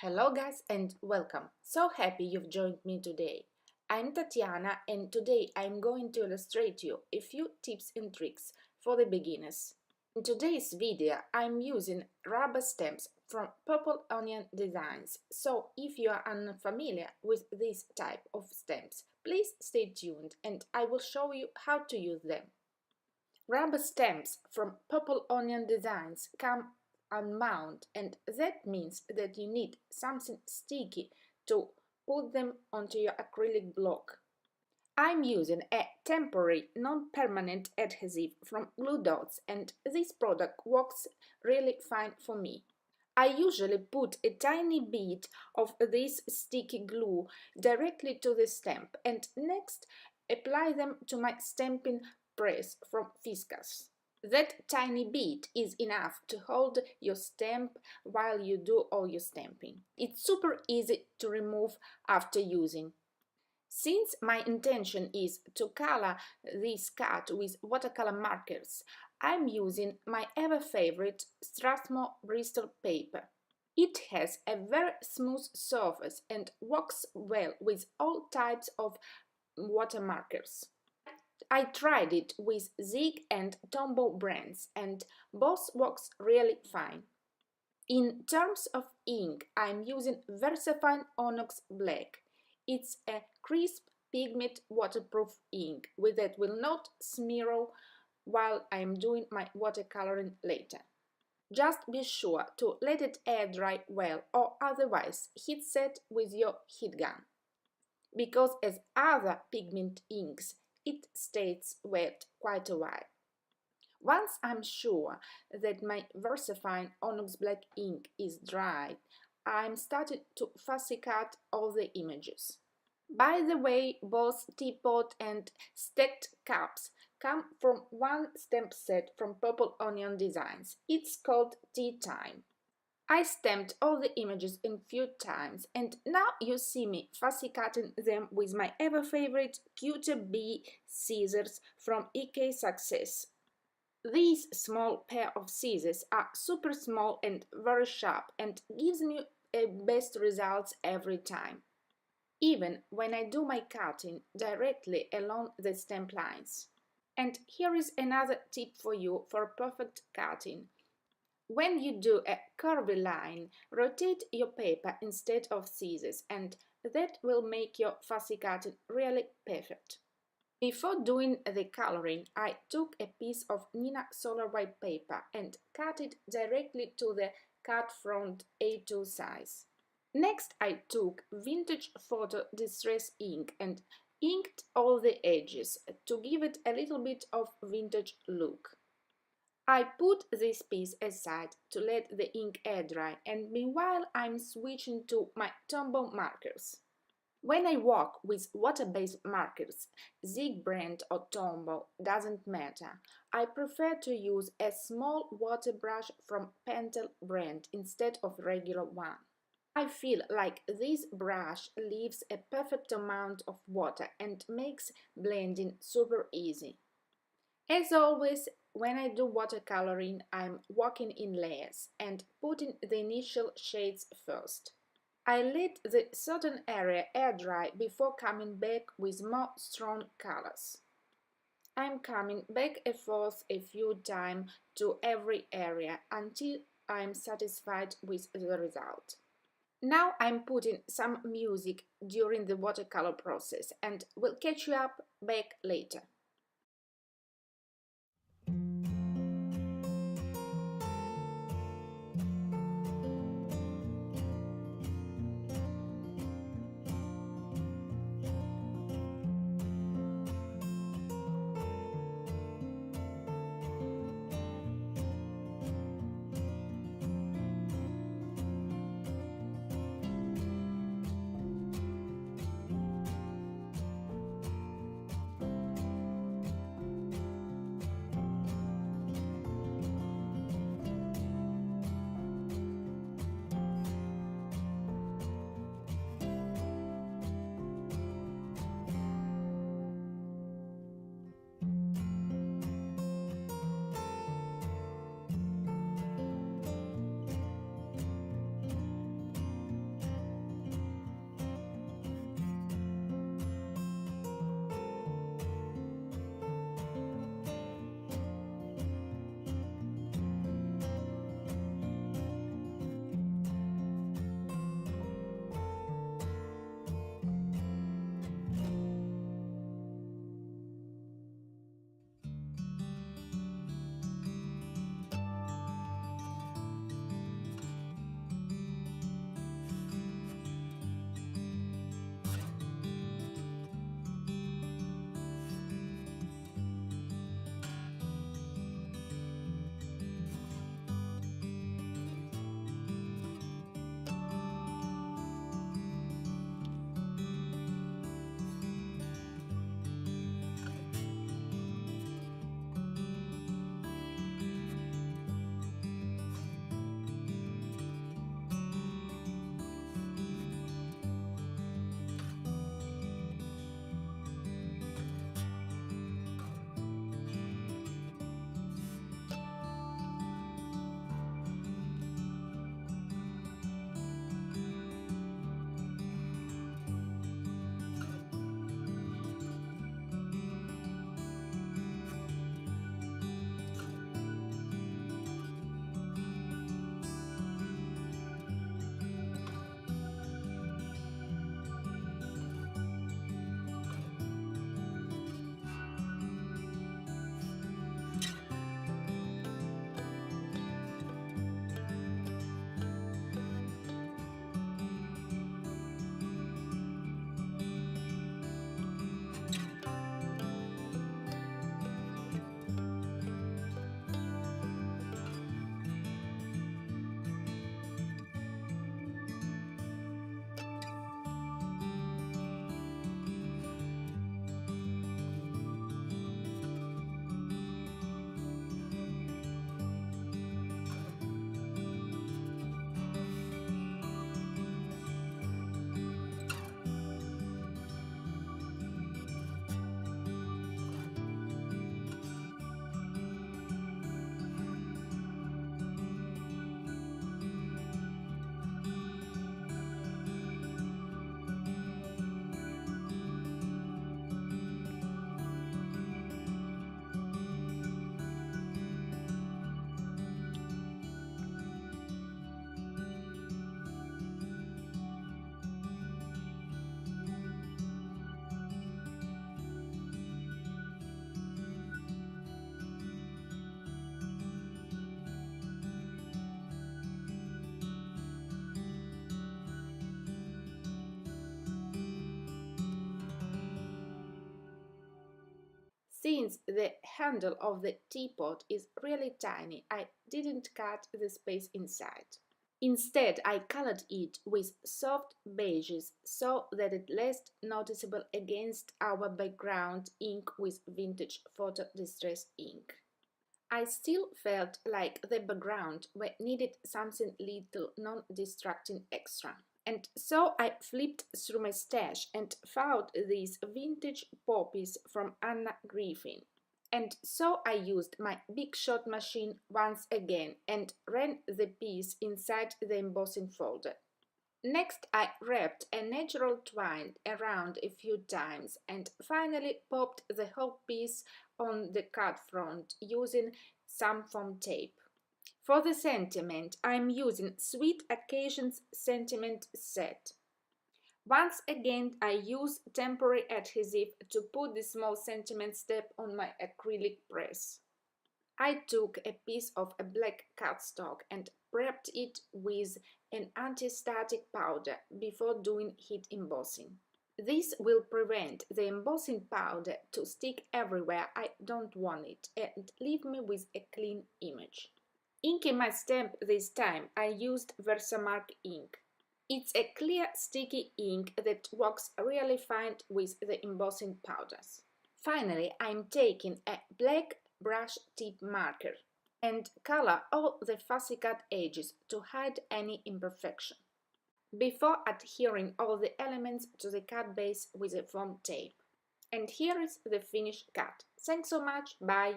Hello guys and welcome. So happy you've joined me today. I'm Tatiana and today I'm going to illustrate you a few tips and tricks for the beginners. In today's video I'm using rubber stamps from Purple Onion Designs. So if you are unfamiliar with this type of stamps, please stay tuned and I will show you how to use them. Rubber stamps from Purple Onion Designs come unmount, and that means that you need something sticky to put them onto your acrylic block. I'm using a temporary non-permanent adhesive from Glue Dots, and this product works really fine for me. I usually put a tiny bit of this sticky glue directly to the stamp and next apply them to my stamping press from Fiskas. That tiny bit is enough to hold your stamp while you do all your stamping. It's super easy to remove after using. Since my intention is to color this cut with watercolor markers, I'm using my ever-favorite Strathmore Bristol paper. It has a very smooth surface and works well with all types of water markers. I tried it with Zig and Tombow brands and both works really fine. In terms of ink, I'm using VersaFine Onyx Black. It's a crisp pigment waterproof ink that will not smear while I'm doing my watercoloring later. Just be sure to let it air dry well or otherwise heat set with your heat gun. Because as other pigment inks, it stays wet quite a while. Once I'm sure that my VersaFine Onyx Black ink is dry, I'm starting to fussy cut all the images. By the way, both teapot and stacked cups come from one stamp set from Purple Onion Designs. It's called Tea Time. I stamped all the images a few times and now you see me fussy cutting them with my ever-favorite Q-tip-B scissors from EK Success. These small pair of scissors are super small and very sharp and gives me a best results every time, even when I do my cutting directly along the stamp lines. And here is another tip for you for perfect cutting. When you do a curvy line, rotate your paper instead of scissors and that will make your fussy cutting really perfect. Before doing the coloring, I took a piece of Neenah Solar White paper and cut it directly to the cut front A2 size. Next, I took Vintage Photo Distress ink and inked all the edges to give it a little bit of vintage look. I put this piece aside to let the ink air dry and meanwhile I'm switching to my Tombow markers. When I work with water-based markers, Zig brand or Tombow doesn't matter. I prefer to use a small water brush from Pentel brand instead of regular one. I feel like this brush leaves a perfect amount of water and makes blending super easy. As always, when I do watercoloring, I'm working in layers and putting the initial shades first. I let the certain area air dry before coming back with more strong colors. I'm coming back and forth a few times to every area until I'm satisfied with the result. Now I'm putting some music during the watercolor process and will catch you up back later. Since the handle of the teapot is really tiny, I didn't cut the space inside. Instead, I colored it with soft beiges so that it less noticeable against our background ink with vintage photo distress ink. I still felt like the background needed something little non-distracting extra. And so I flipped through my stash and found these vintage poppies from Anna Griffin. And so I used my Big Shot machine once again and ran the piece inside the embossing folder. Next, I wrapped a natural twine around a few times and finally popped the whole piece on the card front using some foam tape. For the sentiment, I'm using Sweet Occasions Sentiment Set. Once again, I use temporary adhesive to put the small sentiment step on my acrylic press. I took a piece of a black cardstock and prepped it with an anti-static powder before doing heat embossing. This will prevent the embossing powder to stick everywhere I don't want it and leave me with a clean image. Inking my stamp this time, I used Versamark ink. It's a clear sticky ink that works really fine with the embossing powders. Finally, I'm taking a black brush tip marker and color all the fussy cut edges to hide any imperfection before adhering all the elements to the cut base with a foam tape. And here is the finished cut. Thanks so much, bye!